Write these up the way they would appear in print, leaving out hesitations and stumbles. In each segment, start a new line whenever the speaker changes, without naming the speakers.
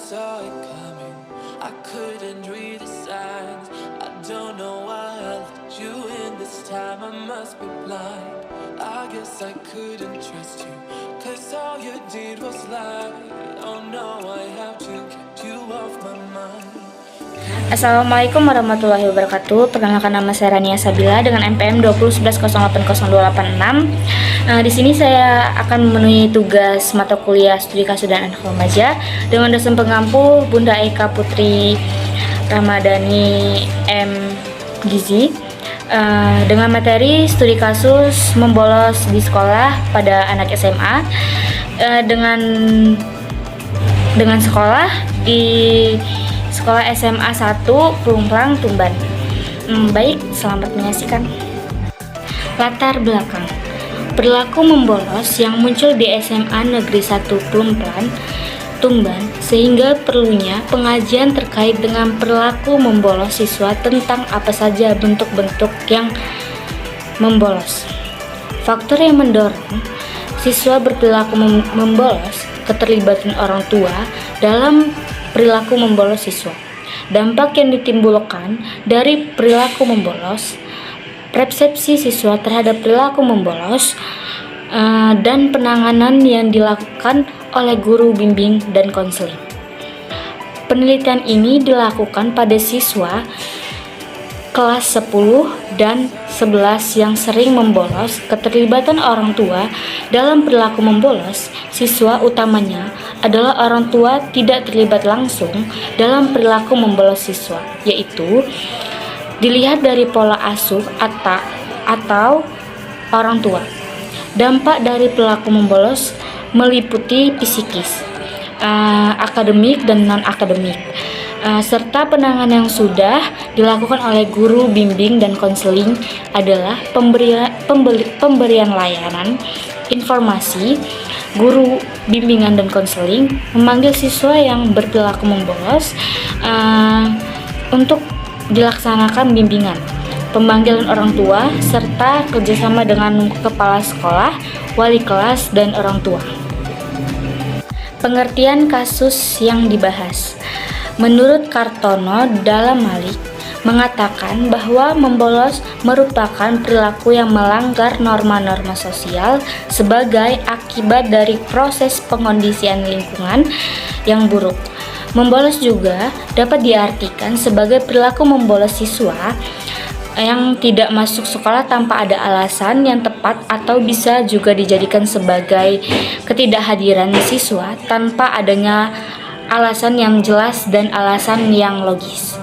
saw it coming. I couldn't read the signs. I don't know why I let you in this time. I must be blind. I guess I couldn't trust you, 'cause all you did was lie. Oh no, I have to get you off my mind.
Assalamualaikum warahmatullahi wabarakatuh. Perkenalkan, nama saya Rania Sabila dengan NPM 2011080286. Di sini saya akan memenuhi tugas mata kuliah studi kasus dan anak remaja dengan dosen pengampu Bunda Eka Putri Ramadhani M. Gizi, dengan materi studi kasus membolos di sekolah pada anak SMA, dengan sekolah di Sekolah SMA 1 Plumpang, Tumban. Baik, selamat menyaksikan. Latar belakang perilaku membolos yang muncul di SMA Negeri 1 Plumpang, Tumban, sehingga perlunya pengajian terkait dengan perilaku membolos siswa tentang apa saja bentuk-bentuk yang membolos. Faktor yang mendorong siswa berperilaku membolos, keterlibatan orang tua dalam perilaku membolos siswa, dampak yang ditimbulkan dari perilaku membolos, persepsi siswa terhadap perilaku membolos, dan penanganan yang dilakukan oleh guru bimbing dan konseling. Penelitian ini dilakukan pada siswa kelas 10 dan 11 yang sering membolos, keterlibatan orang tua dalam perilaku membolos. Siswa utamanya adalah orang tua tidak terlibat langsung dalam perilaku membolos siswa, yaitu dilihat dari pola asuh atau orang tua. Dampak dari perilaku membolos meliputi psikis, akademik dan non-akademik, serta penanganan yang sudah dilakukan oleh guru bimbing dan konseling adalah pemberian layanan informasi. Guru bimbingan dan konseling memanggil siswa yang berperilaku membolos untuk dilaksanakan bimbingan, pemanggilan orang tua, serta kerjasama dengan kepala sekolah, wali kelas, dan orang tua. Pengertian kasus yang dibahas. Menurut Kartono dalam Malik mengatakan bahwa membolos merupakan perilaku yang melanggar norma-norma sosial sebagai akibat dari proses pengondisian lingkungan yang buruk. Membolos juga dapat diartikan sebagai perilaku membolos siswa yang tidak masuk sekolah tanpa ada alasan yang tepat, atau bisa juga dijadikan sebagai ketidakhadiran siswa tanpa adanya alasan yang jelas dan alasan yang logis.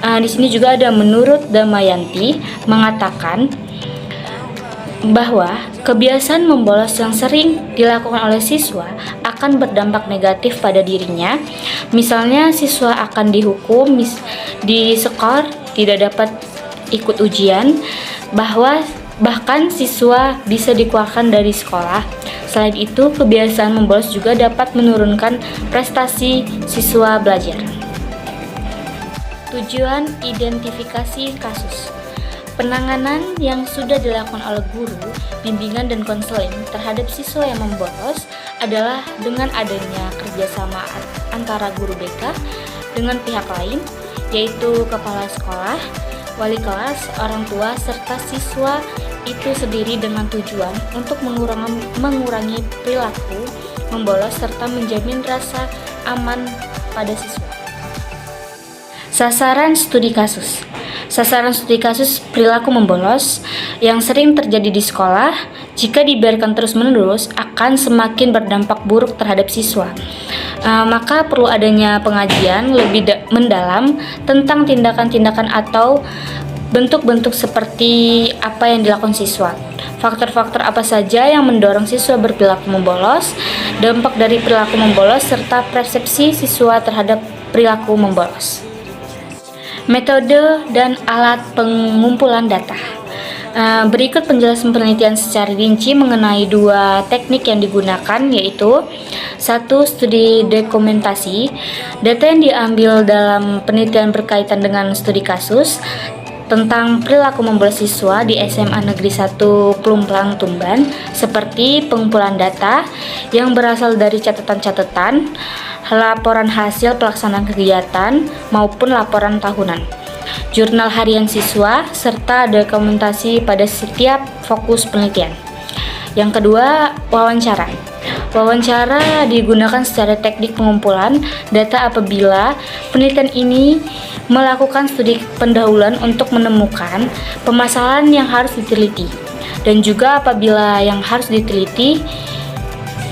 Di sini juga ada menurut Damayanti mengatakan bahwa kebiasaan membolos yang sering dilakukan oleh siswa akan berdampak negatif pada dirinya. Misalnya siswa akan dihukum di skor, tidak dapat ikut ujian, bahkan siswa bisa dikeluarkan dari sekolah. Selain itu, kebiasaan membolos juga dapat menurunkan prestasi siswa belajar. Tujuan identifikasi kasus. Penanganan yang sudah dilakukan oleh guru, bimbingan dan konseling terhadap siswa yang membolos adalah dengan adanya kerjasama antara guru BK dengan pihak lain, yaitu kepala sekolah, wali kelas, orang tua, serta siswa itu sendiri, dengan tujuan untuk mengurangi perilaku membolos serta menjamin rasa aman pada siswa. Sasaran studi kasus. Sasaran studi kasus perilaku membolos yang sering terjadi di sekolah, jika dibiarkan terus-menerus akan semakin berdampak buruk terhadap siswa. Maka perlu adanya pengajian lebih mendalam tentang tindakan-tindakan atau bentuk-bentuk seperti apa yang dilakukan siswa. Faktor-faktor apa saja yang mendorong siswa berperilaku membolos, dampak dari perilaku membolos, serta persepsi siswa terhadap perilaku membolos. Metode dan alat pengumpulan data. Berikut penjelasan penelitian secara rinci mengenai dua teknik yang digunakan, yaitu 1. Studi dokumentasi. Data yang diambil dalam penelitian berkaitan dengan studi kasus tentang perilaku membolos siswa di SMA Negeri 1 Plumpang, Tumban, seperti pengumpulan data yang berasal dari catatan-catatan, laporan hasil pelaksanaan kegiatan maupun laporan tahunan, jurnal harian siswa, serta dokumentasi pada setiap fokus penelitian. Yang kedua, wawancara. Wawancara digunakan secara teknik pengumpulan data apabila penelitian ini melakukan studi pendahuluan untuk menemukan permasalahan yang harus diteliti, dan juga apabila yang harus diteliti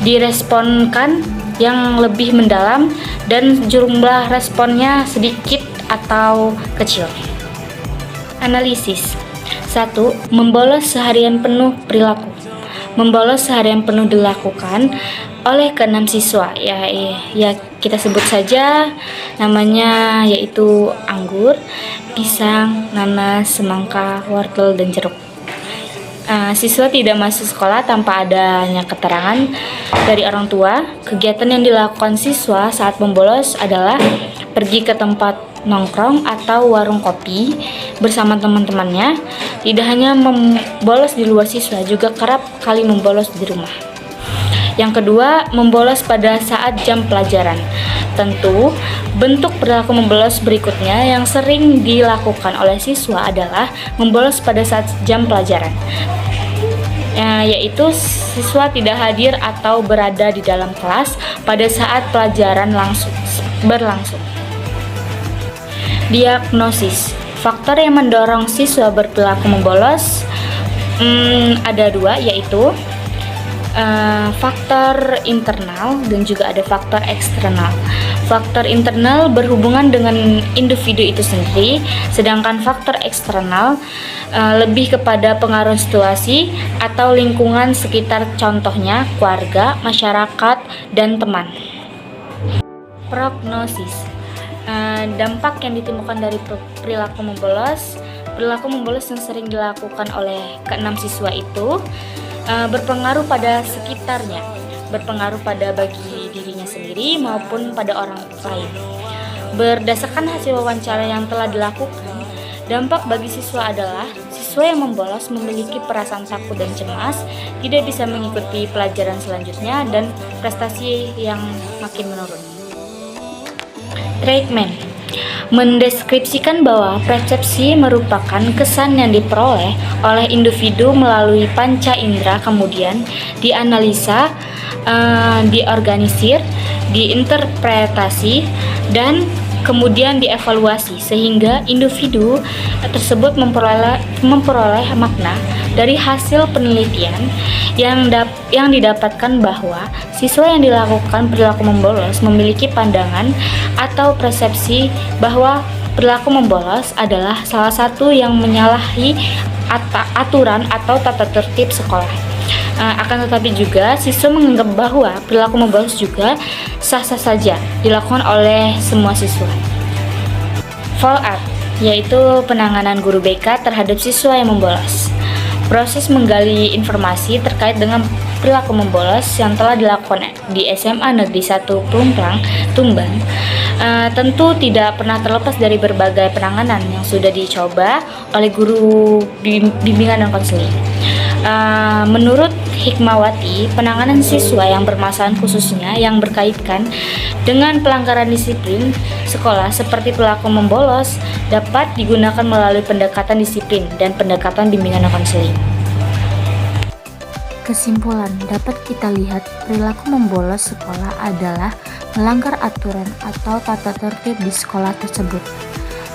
diresponkan yang lebih mendalam dan jumlah responnya sedikit atau kecil. Analisis. 1. Membolos seharian penuh perilaku. Membolos seharian penuh dilakukan oleh ke-6 siswa, ya kita sebut saja namanya, yaitu anggur, pisang, nanas, semangka, wortel, dan jeruk. Siswa tidak masuk sekolah tanpa adanya keterangan dari orang tua. Kegiatan yang dilakukan siswa saat membolos adalah pergi ke tempat nongkrong atau warung kopi bersama teman-temannya. Tidak hanya membolos di luar siswa, juga kerap kali membolos di rumah. Yang kedua, membolos pada saat jam pelajaran. Tentu, bentuk perilaku membolos berikutnya yang sering dilakukan oleh siswa adalah membolos pada saat jam pelajaran, yaitu siswa tidak hadir atau berada di dalam kelas pada saat pelajaran berlangsung. Diagnosis. Faktor yang mendorong siswa berperilaku membolos ada dua, yaitu faktor internal dan juga ada faktor eksternal. Faktor internal berhubungan dengan individu itu sendiri, sedangkan faktor eksternal lebih kepada pengaruh situasi atau lingkungan sekitar, contohnya keluarga, masyarakat, dan teman. Prognosis. Dampak yang ditemukan dari perilaku membolos. Perilaku membolos yang sering dilakukan oleh ke-6 siswa itu berpengaruh pada sekitarnya, berpengaruh pada bagi dirinya sendiri maupun pada orang lain. Berdasarkan hasil wawancara yang telah dilakukan, dampak bagi siswa adalah siswa yang membolos memiliki perasaan takut dan cemas, tidak bisa mengikuti pelajaran selanjutnya, dan prestasi yang makin menurun. Treatment mendeskripsikan bahwa persepsi merupakan kesan yang diperoleh oleh individu melalui panca indera, kemudian dianalisa, diorganisir, diinterpretasi, dan kemudian dievaluasi sehingga individu tersebut memperoleh makna dari hasil penelitian yang didapatkan bahwa siswa yang dilakukan perilaku membolos memiliki pandangan atau persepsi bahwa perilaku membolos adalah salah satu yang menyalahi aturan atau tata tertib sekolah. Akan tetapi juga siswa menganggap bahwa perilaku membolos juga sah-sah saja dilakukan oleh semua siswa. Follow up, yaitu penanganan guru BK terhadap siswa yang membolos. Proses menggali informasi terkait dengan perilaku membolos yang telah dilakukan di SMA Negeri 1 Plumplang, Tuban, tentu tidak pernah terlepas dari berbagai penanganan yang sudah dicoba oleh guru bimbingan dan konseling. Menurut Hikmawati, penanganan siswa yang bermasalah khususnya yang berkaitan dengan pelanggaran disiplin sekolah seperti perilaku membolos dapat digunakan melalui pendekatan disiplin dan pendekatan bimbingan dan konseling. Kesimpulan, dapat kita lihat perilaku membolos sekolah adalah melanggar aturan atau tata tertib di sekolah tersebut.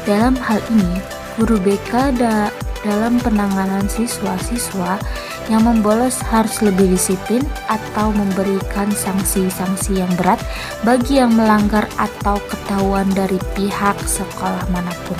Dalam hal ini, guru BK dalam penanganan siswa-siswa yang membolos harus lebih disiplin atau memberikan sanksi-sanksi yang berat bagi yang melanggar atau ketahuan dari pihak sekolah manapun.